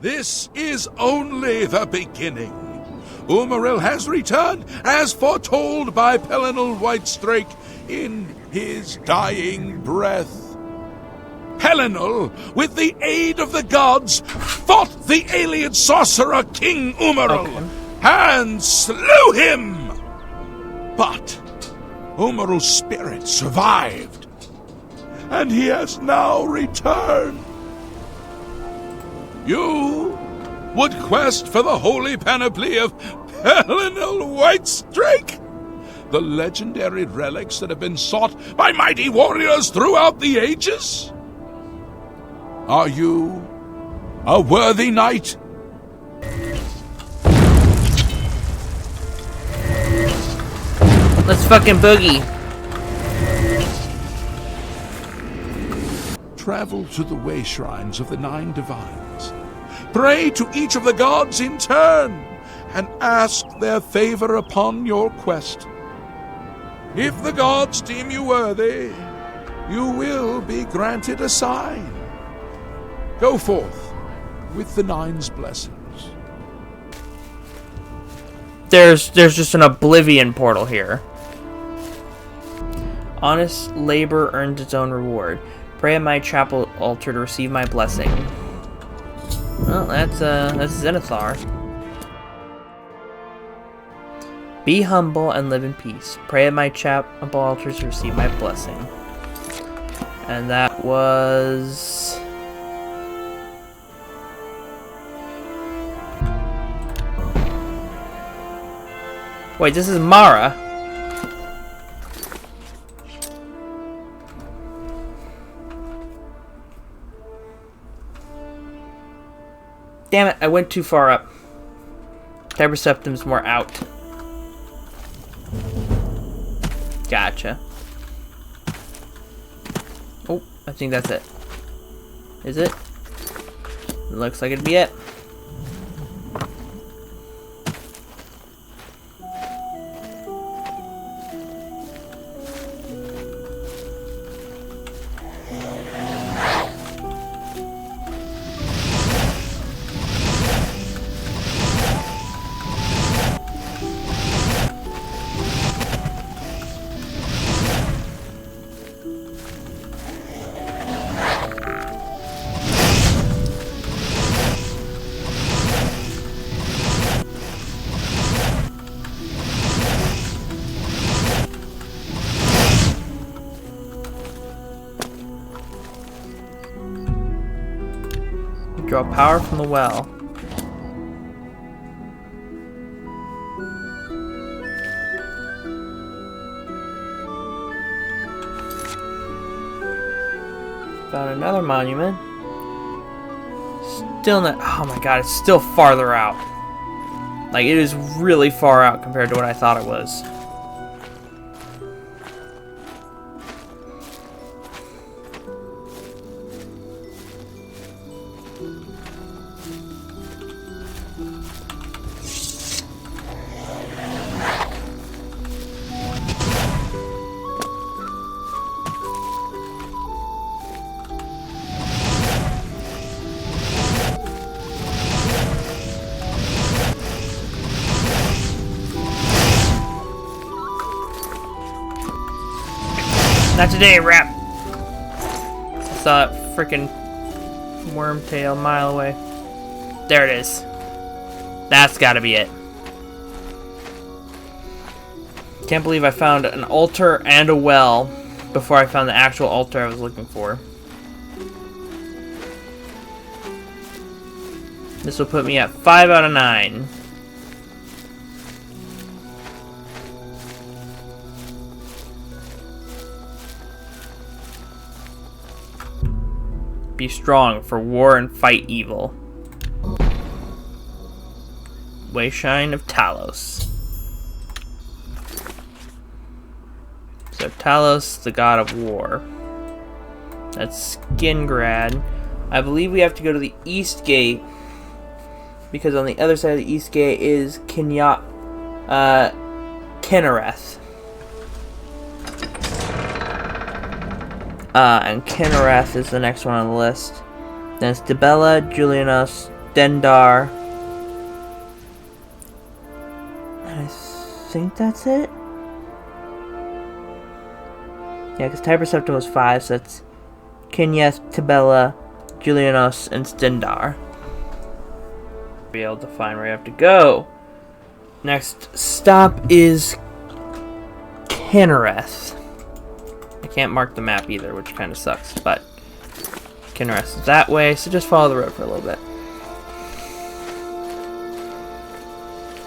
This is only the beginning. Umaril has returned, as foretold by Pelinal Whitestrake in his dying breath. Pelinal, with the aid of the gods, fought the alien sorcerer King Umaril and slew him. But Umaril's spirit survived, and he has now returned. You would quest for the holy panoply of Pelinal Whitestrake, the legendary relics that have been sought by mighty warriors throughout the ages? Are you a worthy knight? Let's fucking boogie. Travel to the way shrines of the 9 divines. Pray to each of the gods in turn, and ask their favor upon your quest. If the gods deem you worthy, you will be granted a sign. Go forth with the 9's blessings. There's just an Oblivion portal here. Honest labor earns its own reward. Pray at my chapel altar to receive my blessing. Well, that's Zenithar. Be humble and live in peace. Pray at my chapel altar to receive my blessing. And that was... Wait, this is Mara. Damn it, I went too far up. Tiber Septum's more out. Gotcha. Oh, I think that's it. Is it? Looks like it'd be it. Draw power from the well. Found another monument. Still not... Oh my god, it's still farther out. Like, it is really far out compared to what I thought it was. Not today, rap! I saw that freaking wormtail a mile away. There it is. That's gotta be it. Can't believe I found an altar and a well before I found the actual altar I was looking for. This will put me at 5 out of 9. Be strong for war and fight evil. Wayshine of Talos. So Talos, the god of war. That's Skingrad. I believe we have to go to the East Gate, because on the other side of the East Gate is Kinnereth. And Kinnereth is the next one on the list. Then it's Dibella, Julianos, Stendarr. And I think that's it. Yeah, because Type Perceptor was 5, so that's Kinyeth, Tibella, Julianos, and Stendarr. Be able to find where you have to go. Next stop is Kinnereth. I can't mark the map either, which kind of sucks, but Kinnereth is that way, so just follow the road for a little bit.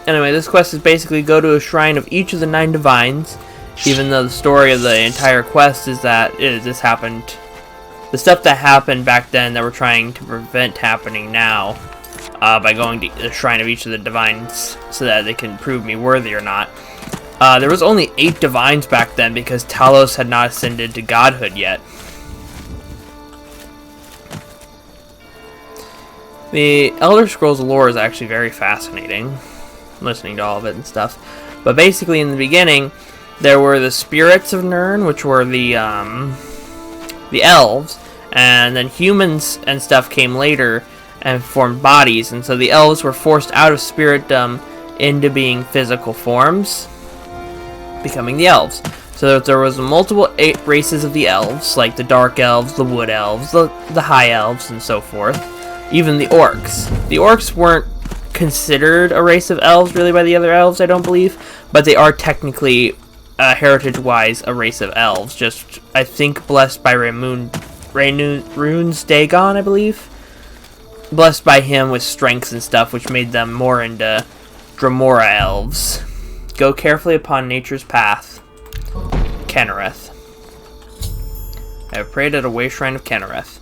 Anyway, this quest is basically go to a shrine of each of the 9 divines, even though the story of the entire quest is that this happened. The stuff that happened back then that we're trying to prevent happening now, by going to the shrine of each of the divines so that they can prove me worthy or not. There was only 8 divines back then because Talos had not ascended to godhood yet. The Elder Scrolls lore is actually very fascinating, listening to all of it and stuff. But basically in the beginning, there were the spirits of Nirn, which were the elves, and then humans and stuff came later and formed bodies, and so the elves were forced out of spiritdom into being physical forms, becoming the elves. So there was multiple 8 races of the elves, like the dark elves, the wood elves, the high elves, and so forth. Even the orcs. The orcs weren't considered a race of elves really by the other elves, I don't believe, but they are technically, heritage-wise, a race of elves. Just, I think, blessed by Runes Dagon, I believe. Blessed by him with strengths and stuff, which made them more into Dremora elves. Go carefully upon nature's path. Kinnereth. I have prayed at a way shrine of Kinnereth.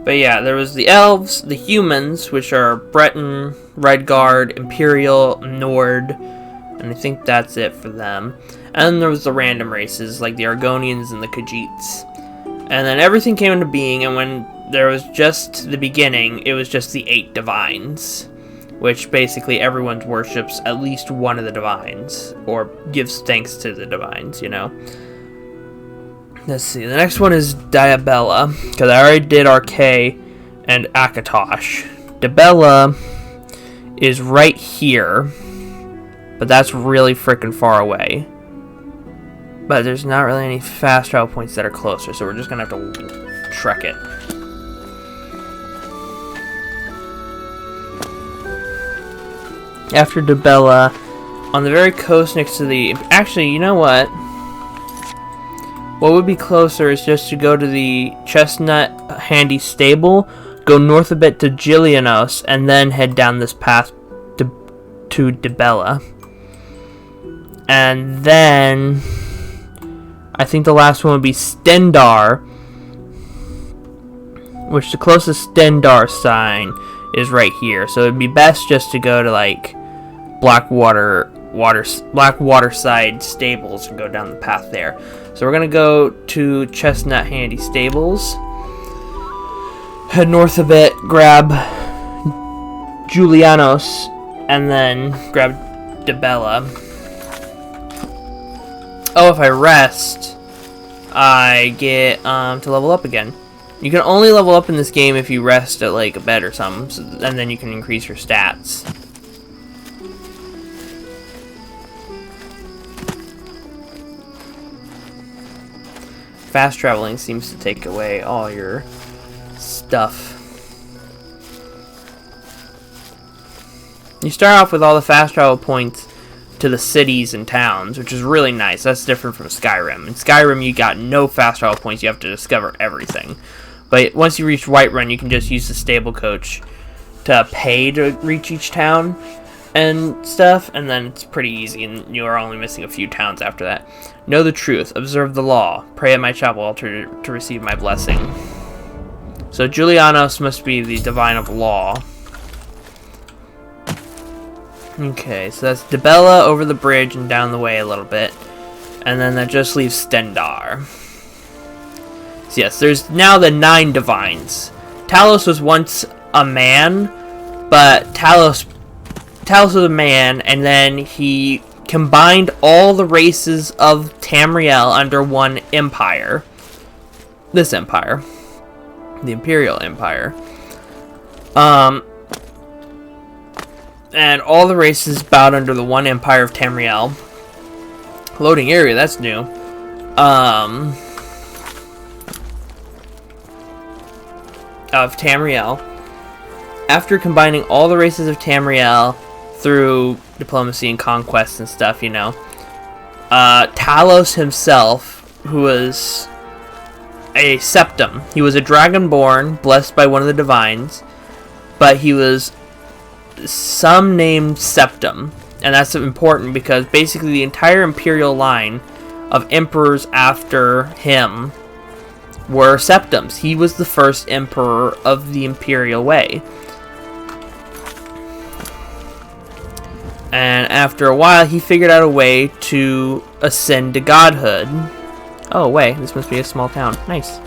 But yeah, there was the elves, the humans, which are Breton, Redguard, Imperial, Nord, and I think that's it for them. And then there was the random races, like the Argonians and the Khajiits. And then everything came into being, and when there was just the beginning, it was just the 8 divines, which basically everyone worships at least one of the divines, or gives thanks to the divines, you know. Let's see, the next one is Diabella, because I already did Arkay and Akatosh. Diabella is right here, but that's really freaking far away. But there's not really any fast travel points that are closer, so we're just going to have to trek it. After Diabella, on the very coast next to the... Actually, you know what? What would be closer is just to go to the Chestnut Handy Stable, go north a bit to Gilianos, and then head down this path to Diabella. And then... I think the last one would be Stendarr, which the closest Stendarr sign is right here. So it'd be best just to go to like Blackwater side stables and go down the path there. So we're gonna go to Chestnut Handy Stables, head north a bit, grab Julianos, and then grab Diabella. Oh, if I rest, I get to level up again. You can only level up in this game if you rest at like a bed or something, so, and then you can increase your stats. Fast traveling seems to take away all your stuff. You start off with all the fast travel points to the cities and towns, which is really nice. That's different from Skyrim. In Skyrim, you got no fast travel points. You have to discover everything. But once you reach Whiterun, you can just use the stable coach to pay to reach each town and stuff, and then it's pretty easy, and you are only missing a few towns after that. Know the truth. Observe the law. Pray at my chapel altar to receive my blessing. So Julianos must be the divine of law. Okay, so that's Diabella over the bridge and down the way a little bit. And then that just leaves Stendarr. So yes, there's now the 9 divines. Talos was once a man, but Talos was a man, and then he combined all the races of Tamriel under one empire. This empire. the Imperial Empire. And all the races bowed under the one empire of Tamriel. Loading area, that's new. Of Tamriel. After combining all the races of Tamriel through diplomacy and conquest and stuff, you know, Talos himself, who was a septum, he was a dragonborn blessed by one of the divines, but he was some named septum, and that's important because basically the entire imperial line of emperors after him were septums. He was the first emperor of the imperial way. And after a while, he figured out a way to ascend to godhood. Oh, wait, this must be a small town. Nice.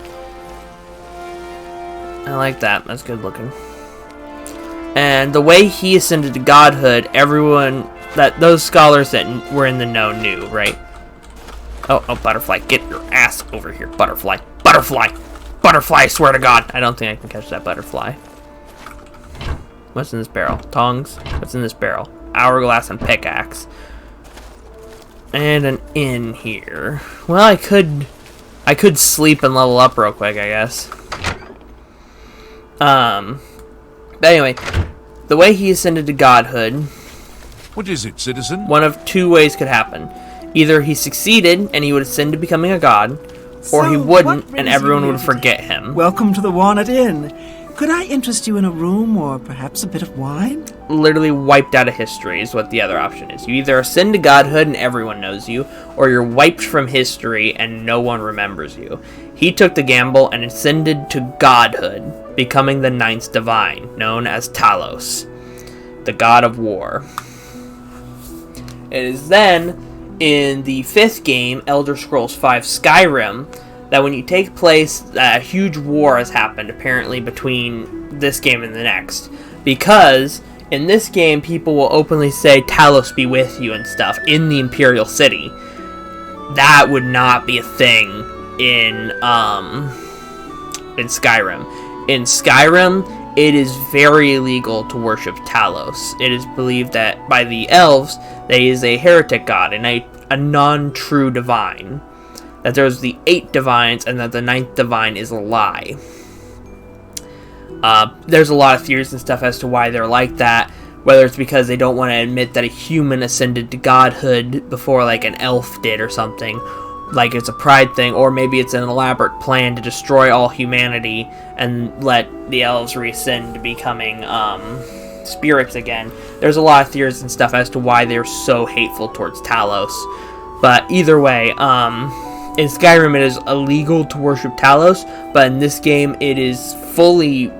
I like that. That's good looking. And the way he ascended to godhood, everyone, those scholars that were in the know knew, right? Oh, butterfly, get your ass over here, butterfly. Butterfly! Butterfly, I swear to God! I don't think I can catch that butterfly. What's in this barrel? Tongs? What's in this barrel? Hourglass and pickaxe. And an inn here. Well, I could sleep and level up real quick, I guess. But anyway, the way he ascended to godhood... What is it, citizen? One of two ways could happen. Either he succeeded and he would ascend to becoming a god, or he wouldn't and everyone would forget him. Welcome to the Walnut Inn. Could I interest you in a room or perhaps a bit of wine? Literally wiped out of history is what the other option is. You either ascend to godhood and everyone knows you, or you're wiped from history and no one remembers you. He took the gamble and ascended to godhood, becoming the ninth divine, known as Talos, the god of war. It is then, in the 5th game, Elder Scrolls V Skyrim, that when you take place, a huge war has happened, apparently, between this game and the next. Because, in this game, people will openly say, Talos be with you and stuff, in the Imperial City. That would not be a thing in Skyrim. In Skyrim, it is very illegal to worship Talos. It is believed that by the elves, that he is a heretic god and a non-true divine. That there's the 8 divines and that the 9th divine is a lie. There's a lot of theories and stuff as to why they're like that. Whether it's because they don't want to admit that a human ascended to godhood before like an elf did or something. Like it's a pride thing, or maybe it's an elaborate plan to destroy all humanity and let the elves reascend to becoming spirits again. There's a lot of theories and stuff as to why they're so hateful towards Talos. But either way, in Skyrim it is illegal to worship Talos, but in this game it is fully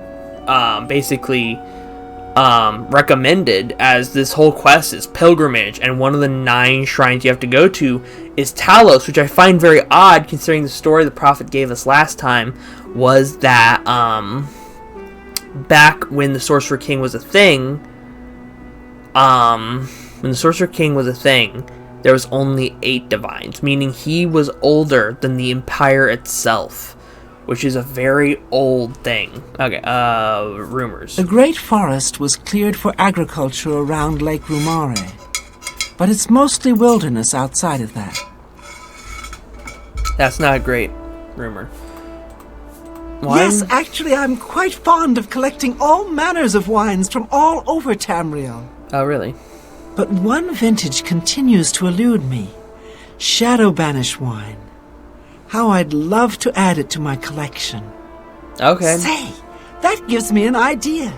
recommended, as this whole quest is pilgrimage, and one of the 9 shrines you have to go to is Talos, which I find very odd considering the story the prophet gave us last time was that back when the Sorcerer King was a thing, there was only 8 divines, meaning he was older than the Empire itself, which is a very old thing. Okay, rumors. The Great Forest was cleared for agriculture around Lake Rumare, but it's mostly wilderness outside of that. That's not a great rumor. Wine? Yes, actually, I'm quite fond of collecting all manners of wines from all over Tamriel. Oh, really? But one vintage continues to elude me. Shadow Banish wine. How I'd love to add it to my collection. Okay. Say, that gives me an idea.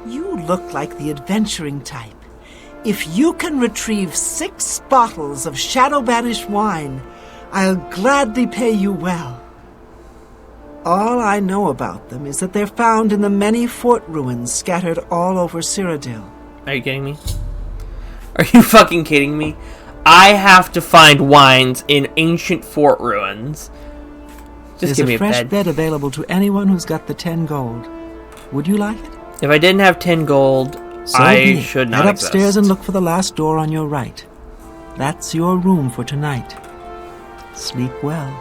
You look like the adventuring type. If you can retrieve 6 bottles of Shadow Banish wine, I'll gladly pay you well. All I know about them is that they're found in the many fort ruins scattered all over Cyrodiil. Are you kidding me? Are you fucking kidding me? I have to find wines in ancient fort ruins. Just give me a bed. There's a fresh bed available to anyone who's got the 10 gold. Would you like it? If I didn't have 10 gold, I should not Head upstairs exist. and look for the last door on your right. That's your room for tonight. Sleep well.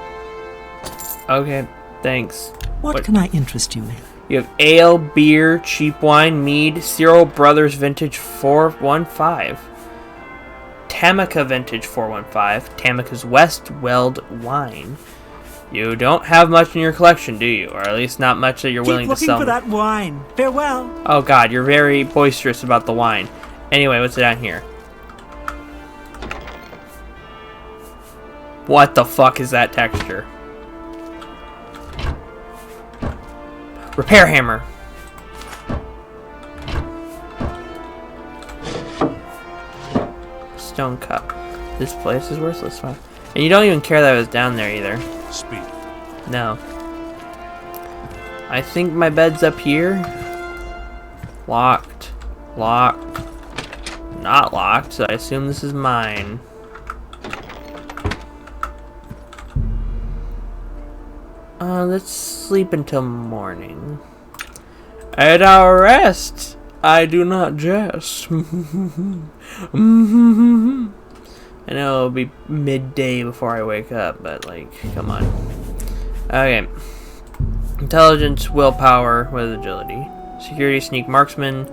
Okay, thanks. What can I interest you in? You have ale, beer, cheap wine, mead, Cyril Brothers Vintage 415. Tamica Vintage 415. Tamica's West Weld Wine. You don't have much in your collection, do you? Or at least not much that you're willing to sell. Keep looking for that wine. Farewell. Oh god, you're very boisterous about the wine. Anyway, what's down here? What the fuck is that texture? Repair hammer. Stone cup. This place is worthless. Wow. And you don't even care that I was down there either. Speak. No. I think my bed's up here. Locked. Locked. Not locked, so I assume this is mine. Let's sleep until morning. At our rest, I do not jest. I know it'll be midday before I wake up, but like, come on. Okay. Intelligence, willpower with agility. Security, sneak, marksman.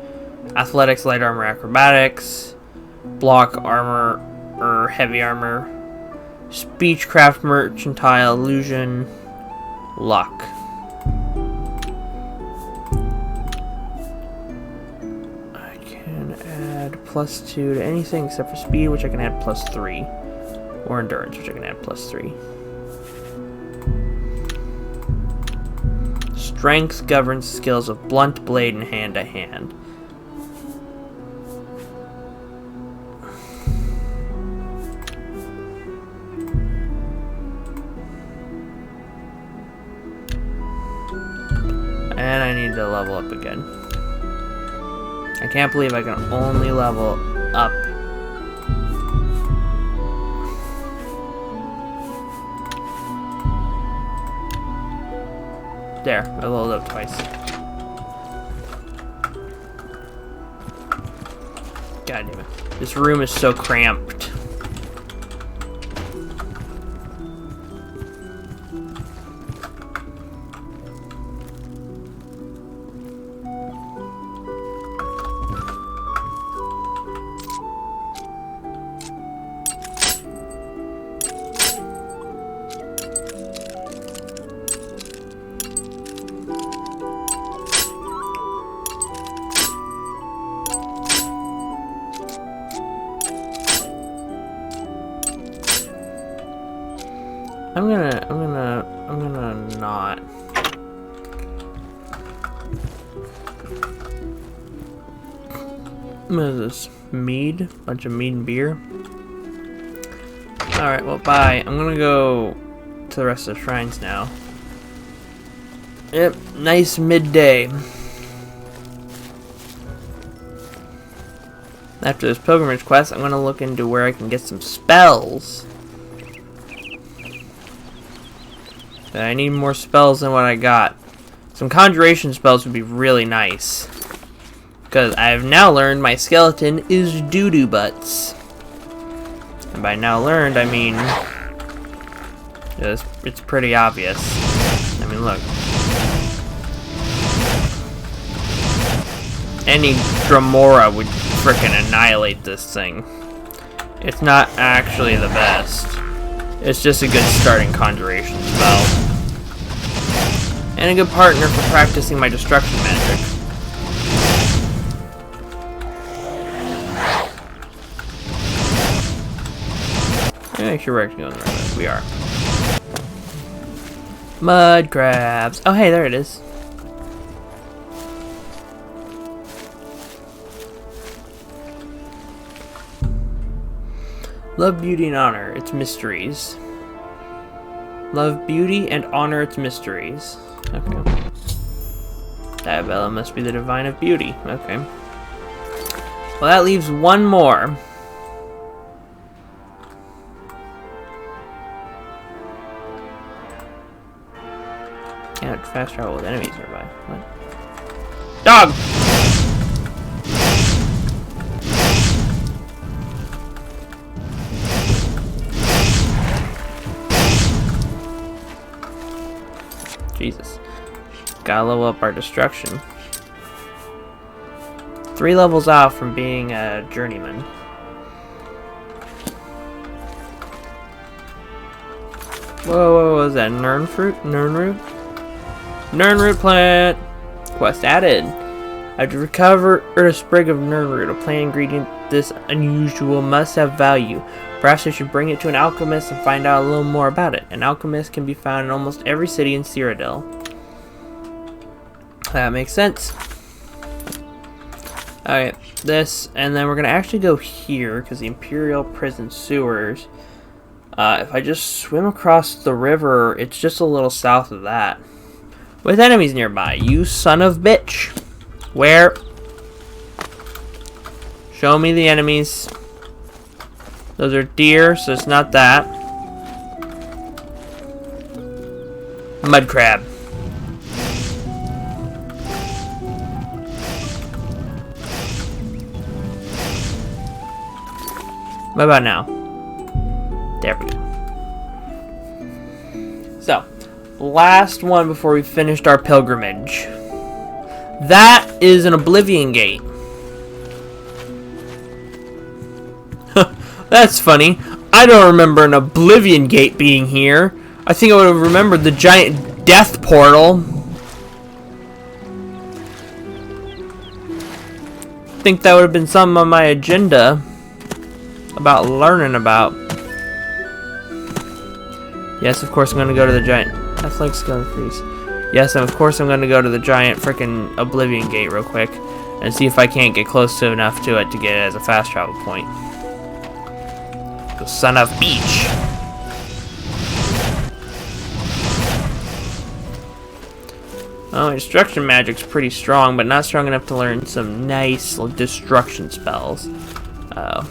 Athletics, light armor, acrobatics. Block, armor, or heavy armor. Speechcraft, mercantile, illusion. Luck. I can add +2 to anything except for speed, which I can add +3. Or endurance, which I can add +3. Strength governs skills of blunt, blade, and hand-to-hand. And I need to level up again. I can't believe I can only level up. There, I leveled up twice. God damn it. This room is so cramped. I'm gonna not. What is this? Mead? Bunch of mead and beer? Alright, well, bye. I'm gonna go to the rest of the shrines now. Yep, nice midday. After this pilgrimage quest, I'm gonna look into where I can get some spells. I need more spells than what I got. Some conjuration spells would be really nice. Because I've now learned my skeleton is doo-doo butts. And by now learned, I mean... it's pretty obvious. I mean, look. Any Dremora would frickin' annihilate this thing. It's not actually the best. It's just a good starting conjuration spell. And a good partner for practicing my destruction magic. Make sure we're actually going the right way. We are. Mud crabs. Oh, hey, there it is. Love, beauty, and honor its mysteries. Love, beauty, and honor its mysteries. Okay. Diabella must be the divine of beauty. Okay. Well, that leaves one more. Can't fast travel with enemies nearby. What? Dog! Jesus. Gotta level up our destruction. 3 levels out from being a journeyman. Whoa, what was that? Nern fruit? Nern root? Nern root plant! Quest added. I've recovered a sprig of nern root, a plant ingredient this unusual must have value. Perhaps I should bring it to an alchemist and find out a little more about it. An alchemist can be found in almost every city in Cyrodiil. That makes sense. Alright, this, and then we're going to actually go here, because the Imperial Prison Sewers. If I just swim across the river, it's just a little south of that. With enemies nearby. You son of bitch. Where? Show me the enemies. Those are deer, so it's not that. Mud crab. What about now? There we go. So, last one before we finished our pilgrimage. That is an Oblivion gate. That's funny. I don't remember an Oblivion gate being here. I think I would have remembered the giant death portal. I think that would have been something on my agenda about learning about. Yes, of course I'm going to go to the giant. That's like Skeleton Freeze. Yes, and of course I'm going to go to the giant frickin' Oblivion gate real quick and see if I can't get close to enough to it to get it as a fast travel point. The son of beach. Oh, my destruction magic's pretty strong, but not strong enough to learn some nice destruction spells. Oh.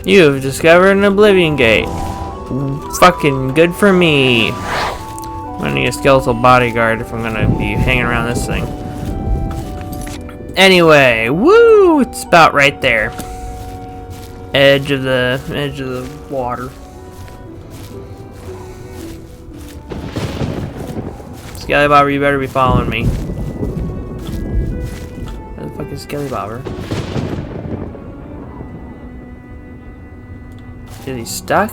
You've discovered an Oblivion gate. Fucking good for me. I'm gonna need a skeletal bodyguard if I'm gonna be hanging around this thing. Anyway, woo! It's about right there. Edge of the water. Skelly Bobber, you better be following me. Where the fuck is Skelly Bobber? Is he stuck?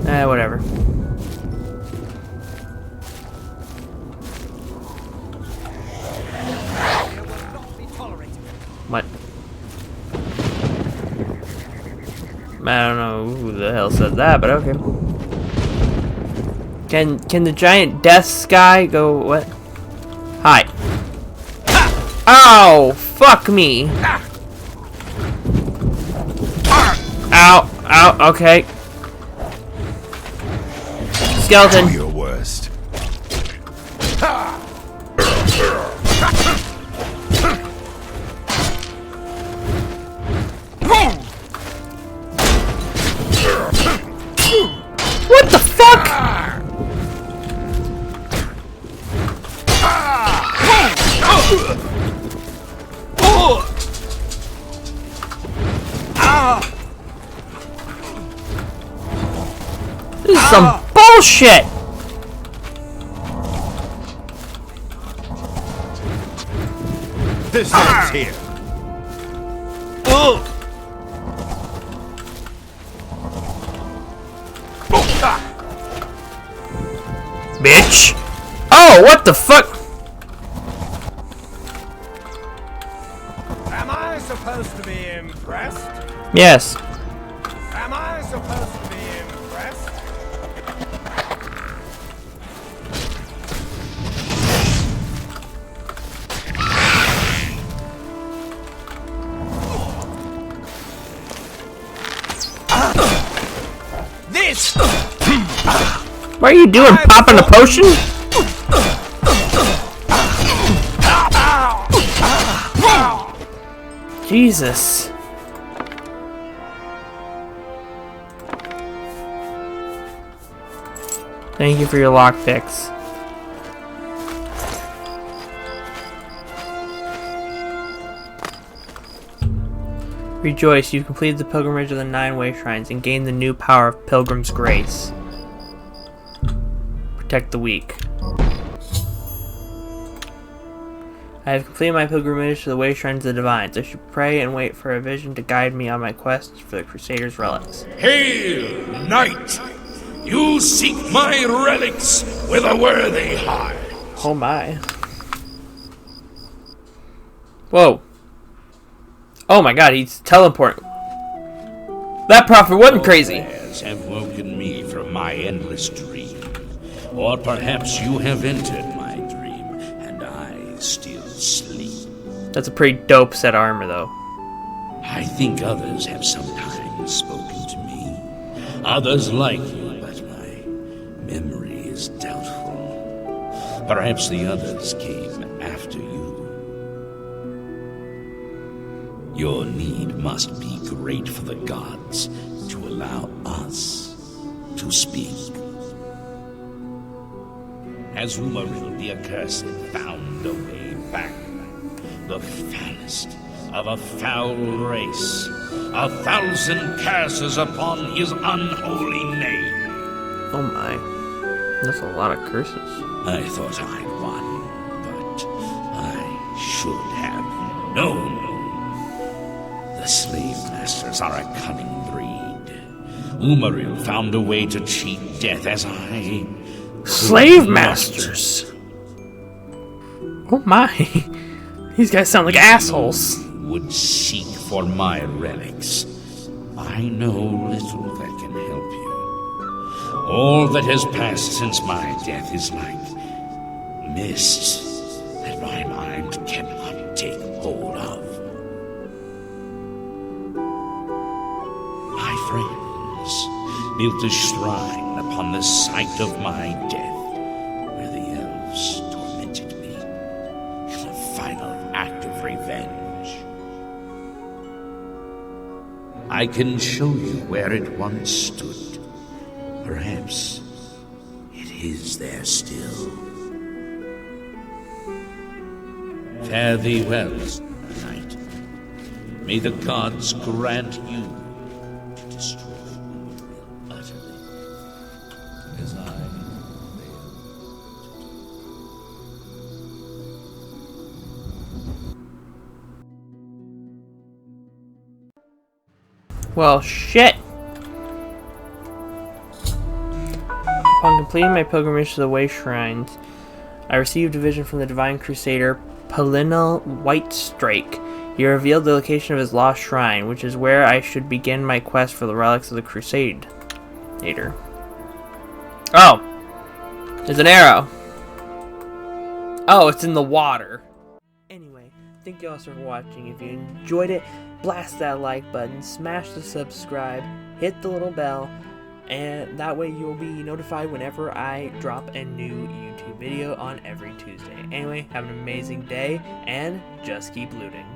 Whatever. What? I don't know who the hell said that, but okay. Can the giant death guy go what? Hi. Oh, fuck me. Ow, ow, okay. Skeleton. Do your worst. What the fuck? This is some bullshit! This ends here. Bitch! Oh, what the fuck? Am I supposed to be impressed? Yes. Am I supposed to be impressed? This! What are you doing? Popping a potion? Jesus. Thank you for your lockpicks. Rejoice, you've completed the pilgrimage of the 9 way shrines and gained the new power of Pilgrim's Grace. Protect the weak. I have completed my pilgrimage to the way shrines of the divines. I should pray and wait for a vision to guide me on my quest for the Crusader's relics. Hail, knight! You seek my relics with a worthy heart. Oh my. Whoa. Oh my god, he's teleporting. That prophet wasn't crazy. Prayers have woken me from my endless dream. Or perhaps you have entered my dream, and I still sleep. That's a pretty dope set of armor, though. I think others have sometimes spoken to me. Others like you, but my memory is doubtful. Perhaps the others came after you. Your need must be great for the gods to allow us to speak. Has Umaril the Accursed found a way back? The foulest of a foul race. 1,000 curses upon his unholy name. Oh my. That's a lot of curses. I thought I'd won, but I should have known. The slave masters are a cunning breed. Umaril found a way to cheat death as I... Slave masters! Oh my. These guys sound like assholes. Would seek for my relics. I know little that can help you. All that has passed since my death is like mist that my mind cannot take hold of. My friends built a shrine upon the site of my death, where the elves tormented me in a final act of revenge. I can show you where it once stood. Perhaps it is there still. Fare thee well, knight. May the gods grant you to destroy Umaril utterly, as I failed to do. Well, shit. Upon completing my pilgrimage to the Way Shrines, I received a vision from the Divine Crusader Pelinal Whitestrake. He revealed the location of his lost shrine, which is where I should begin my quest for the relics of the Crusader. Oh! There's an arrow! Oh, it's in the water! Anyway, thank you all for watching. If you enjoyed it, blast that like button, smash the subscribe, hit the little bell, and that way you'll be notified whenever I drop a new YouTube video on every Tuesday. Anyway, have an amazing day, and just keep looting.